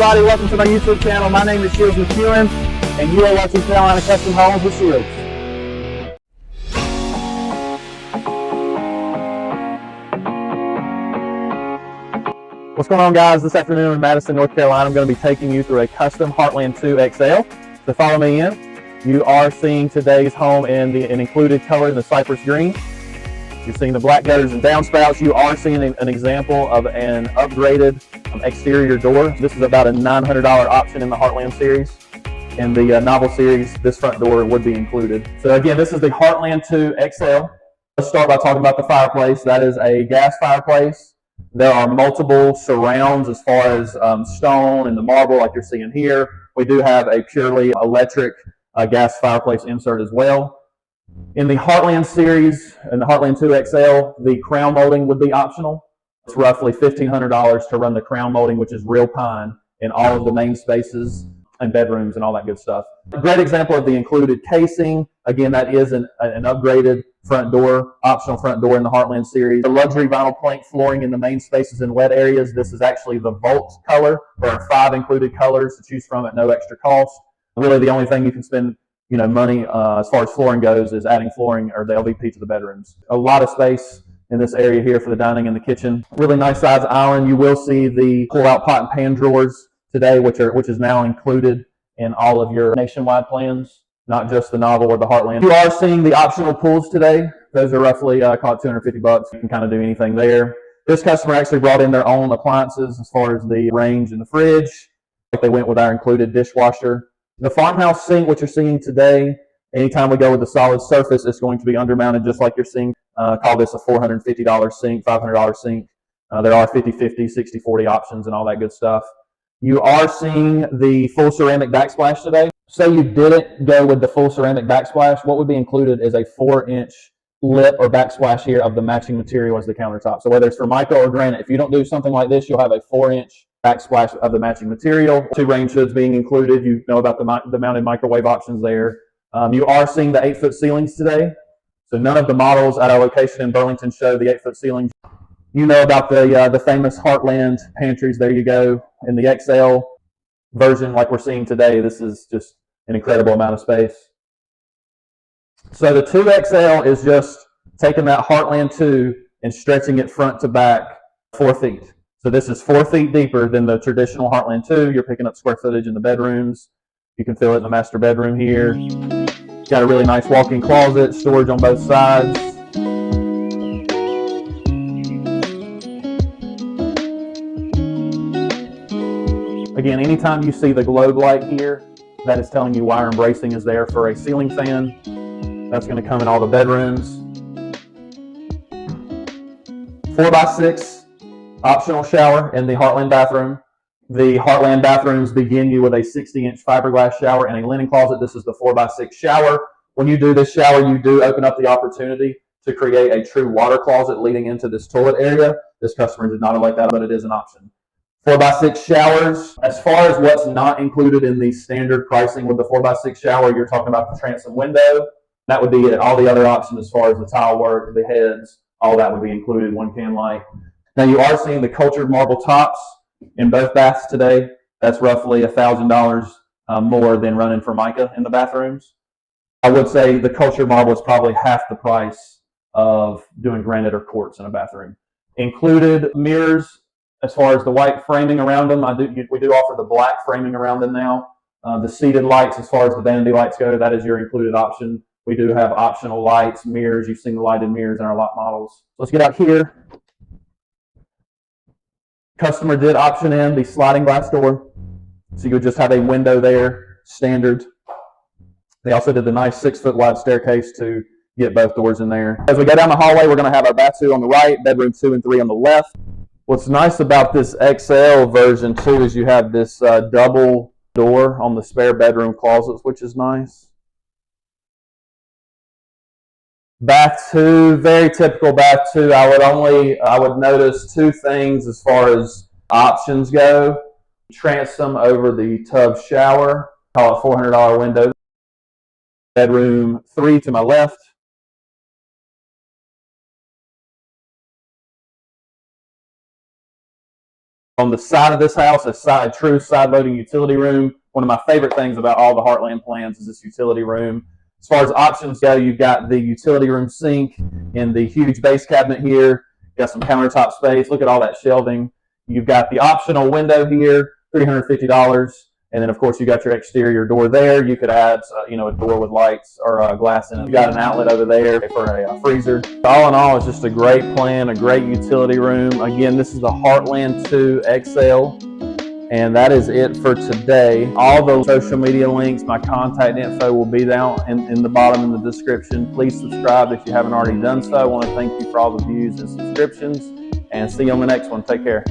Everybody, welcome to my YouTube channel. My name is Shields McEwen, and you are watching Carolina Custom Homes with Shields. What's going on, guys? This afternoon in Madison, North Carolina, I'm going to be taking you through a custom Heartland 2 XL. So follow me in. You are seeing today's home in an included color in the cypress green. You're seeing the black gutters and downspouts. You are seeing an example of an upgraded exterior door. This is about a $900 option in the Heartland series. In the Novel series, this front door would be included. So again, this is the Heartland 2 XL. Let's start by talking about the fireplace. That is a gas fireplace. There are multiple surrounds as far as stone and the marble like you're seeing here. We do have a purely electric gas fireplace insert as well. In the Heartland series, in the Heartland 2 XL, the crown molding would be optional. It's roughly $1,500 to run the crown molding, which is real pine, in all of the main spaces and bedrooms and all that good stuff. A great example of the included casing. Again, that is an upgraded front door, optional front door in the Heartland series. The luxury vinyl plank flooring in the main spaces and wet areas. This is actually the Volt color. There are 5 included colors to choose from at no extra cost. Really, the only thing you can spend money as far as flooring goes is adding flooring or the LVP to the bedrooms. A lot of space in this area here for the dining and the kitchen. Really nice size island. You will see the pull-out pot and pan drawers today, which is now included in all of your nationwide plans, not just the Novel or the Heartland. You are seeing the optional pools today. Those are roughly called $250. You can kind of do anything there. This customer actually brought in their own appliances as far as the range and the fridge. They went with our included dishwasher. The farmhouse sink, what you're seeing today, anytime we go with the solid surface, it's going to be undermounted just like you're seeing. Call this a $450 sink, $500 sink. There are 50-50, 60-40 options and all that good stuff. You are seeing the full ceramic backsplash today. Say you didn't go with the full ceramic backsplash, what would be included is a 4-inch lip or backsplash here of the matching material as the countertop. So whether it's Formica or granite, if you don't do something like this, you'll have a 4-inch backsplash of the matching material. 2 range hoods being included. You know about the mounted microwave options there. You are seeing the 8-foot ceilings today. So none of the models at our location in Burlington show the 8-foot ceilings. You know about the famous Heartland pantries. There you go. In the XL version like we're seeing today, this is just an incredible amount of space. So the 2XL is just taking that Heartland 2 and stretching it front to back 4 feet. So this is 4 feet deeper than the traditional Heartland 2. You're picking up square footage in the bedrooms. You can feel it in the master bedroom here. Got a really nice walk-in closet, storage on both sides. Again, anytime you see the globe light here, that is telling you wire and bracing is there for a ceiling fan. That's going to come in all the bedrooms. 4x6 optional shower in the Heartland bathroom. The Heartland bathrooms begin you with a 60-inch fiberglass shower and a linen closet. This is the 4x6 shower. When you do this shower, you do open up the opportunity to create a true water closet leading into this toilet area. This customer did not elect that, but it is an option. 4x6 showers. As far as what's not included in the standard pricing with the 4x6 shower, you're talking about the transom window. That would be it. All the other options as far as the tile work, the heads, all that would be included. 1 can light. Now you are seeing the cultured marble tops in both baths today. That's roughly $1,000 more than running Formica in the bathrooms. I would say the cultured marble is probably half the price of doing granite or quartz in a bathroom. Included mirrors as far as the white framing around them. We do offer the black framing around them now. The seated lights, as far as the vanity lights go, that is your included option. We do have optional lights, mirrors. You've seen the lighted mirrors in our lot models. Let's get out here. Customer did option in the sliding glass door. So you would just have a window there, standard. They also did the nice 6-foot wide staircase to get both doors in there. As we go down the hallway, we're going to have our bath 2 on the right, bedroom 2 and 3 on the left. What's nice about this XL version too is you have this double door on the spare bedroom closets, which is nice. Bath 2, very typical bath 2. I would notice 2 things as far as options go. Transom over the tub shower, call it $400 window. Bedroom 3 to my left. On the side of this house, a true side-loading utility room. One of my favorite things about all the Heartland plans is this utility room. As far as options go, you've got the utility room sink in the huge base cabinet here. You've got some countertop space. Look at all that shelving. You've got the optional window here, $350. And then, of course, you got your exterior door there. You could add, a door with lights or glass in it. You got an outlet over there for a freezer. All in all, it's just a great plan, a great utility room. Again, this is the Heartland 2 XL. And that is it for today. All those social media links, my contact info will be down in the bottom in the description. Please subscribe if you haven't already done so. I want to thank you for all the views and subscriptions. And see you on the next one. Take care.